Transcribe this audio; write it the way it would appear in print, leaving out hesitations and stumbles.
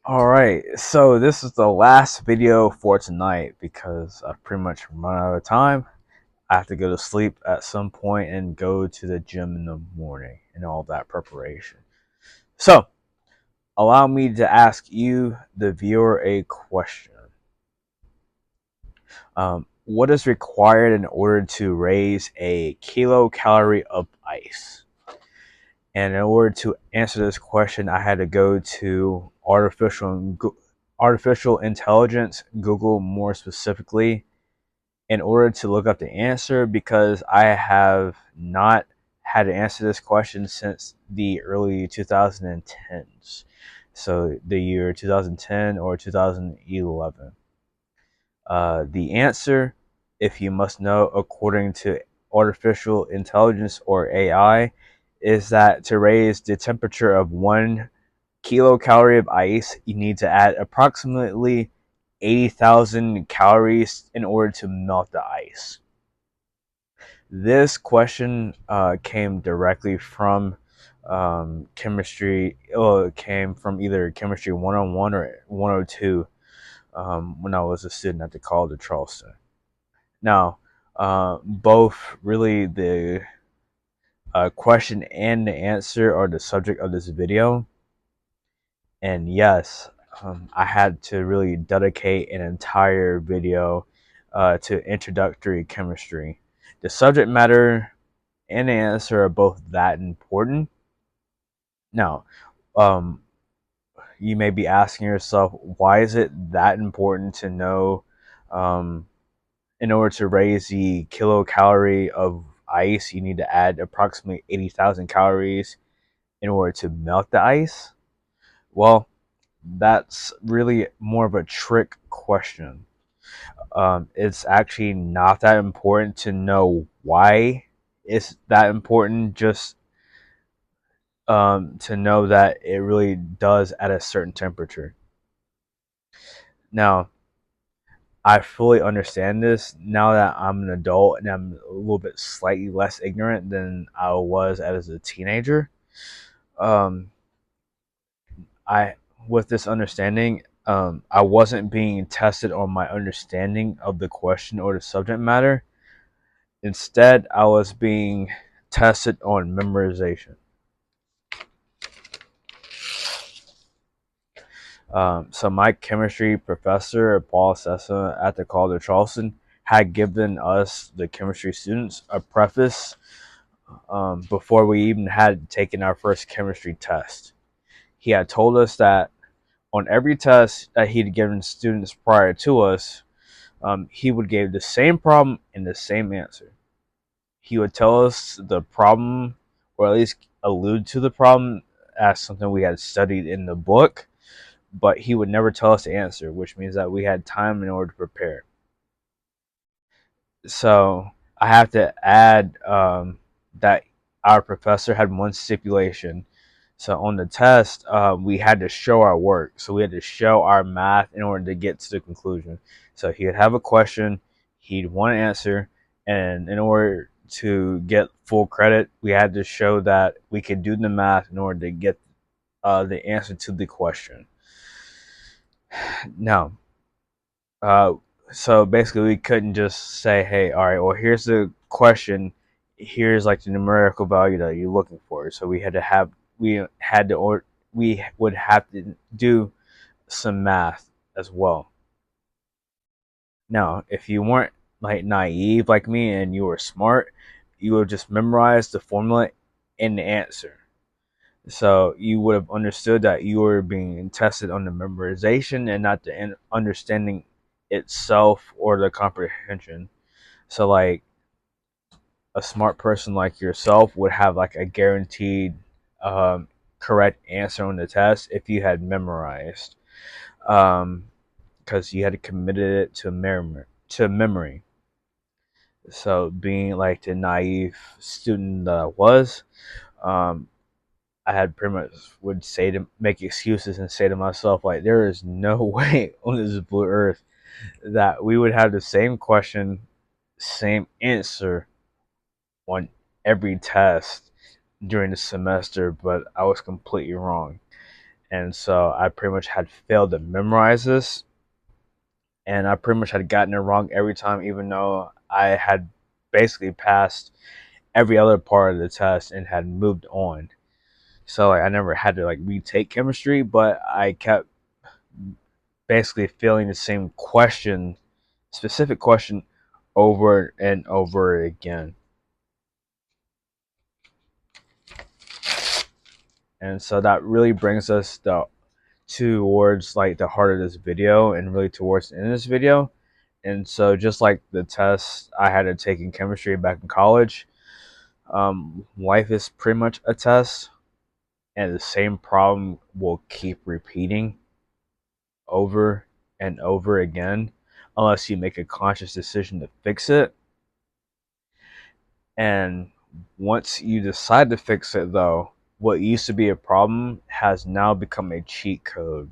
Alright, so this is the last video for tonight because I've pretty much run out of time. I have to go to sleep at some point and go to the gym in the morning and all that preparation. So, allow me to ask you, the viewer, a question. What is required in order to raise a kilocalorie of ice? And in order to answer this question, I had to go to artificial intelligence, Google more specifically, in order to look up the answer because I have not had to answer this question since the early 2010s. So the year 2010 or 2011. The answer, if you must know, according to artificial intelligence or AI, is that to raise the temperature of 1 kilocalorie of ice, you need to add approximately 80,000 calories in order to melt the ice. This question came directly from chemistry. It came from either chemistry 101 or 102 when I was a student at the College of Charleston. Now, both really the question and the answer are the subject of this video. And yes, I had to really dedicate an entire video to introductory chemistry. The subject matter and the answer are both that important. Now, um, you may be asking yourself, why is it that important to know in order to raise the kilocalorie of ice, you need to add approximately 80,000 calories in order to melt the ice? Well, that's really more of a trick question. It's actually not that important to know why it's that important, just to know that it really does at a certain temperature. Now, I fully understand this now that I'm an adult and I'm a little bit slightly less ignorant than I was as a teenager. Um, I with this understanding, I wasn't being tested on my understanding of the question or the subject matter. Instead, I was being tested on memorization. So my chemistry professor, Paul Sessa, at the College of Charleston, had given us, the chemistry students, a preface before we even had taken our first chemistry test. He had told us that on every test that he'd given students prior to us, he would give the same problem and the same answer. He would tell us the problem, or at least allude to the problem as something we had studied in the book, but he would never tell us the answer, which means that we had time in order to prepare. So I have to add that our professor had one stipulation. So on the test, we had to show our work. So we had to show our math in order to get to the conclusion. So he would have a question, he'd want an answer, and in order to get full credit, we had to show that we could do the math in order to get the answer to the question. Now, uh, so basically, we couldn't just say, "Hey, all right, well, here's the question. Here's like the numerical value that you're looking for." So we would have to do some math as well. Now, if you weren't like naive like me and you were smart, you would just memorize the formula and the answer. So you would have understood that you were being tested on the memorization and not the understanding itself or the comprehension. So like a smart person like yourself would have like a guaranteed correct answer on the test if you had memorized, because you had committed it to memory. So being like the naive student that I was, um, I had pretty much would say to make excuses and say to myself like, there is no way on this blue earth that we would have the same question, same answer on every test during the semester, but I was completely wrong. And so I pretty much had failed to memorize this, and I pretty much had gotten it wrong every time, even though I had basically passed every other part of the test and had moved on. So like, I never had to like retake chemistry, but I kept basically feeling the same question, specific question, over and over again. And so that really brings us towards like the heart of this video, and really towards the end of this video. And so just like the test I had to take in chemistry back in college, life is pretty much a test, and the same problem will keep repeating over and over again unless you make a conscious decision to fix it. And once you decide to fix it, though, what used to be a problem has now become a cheat code.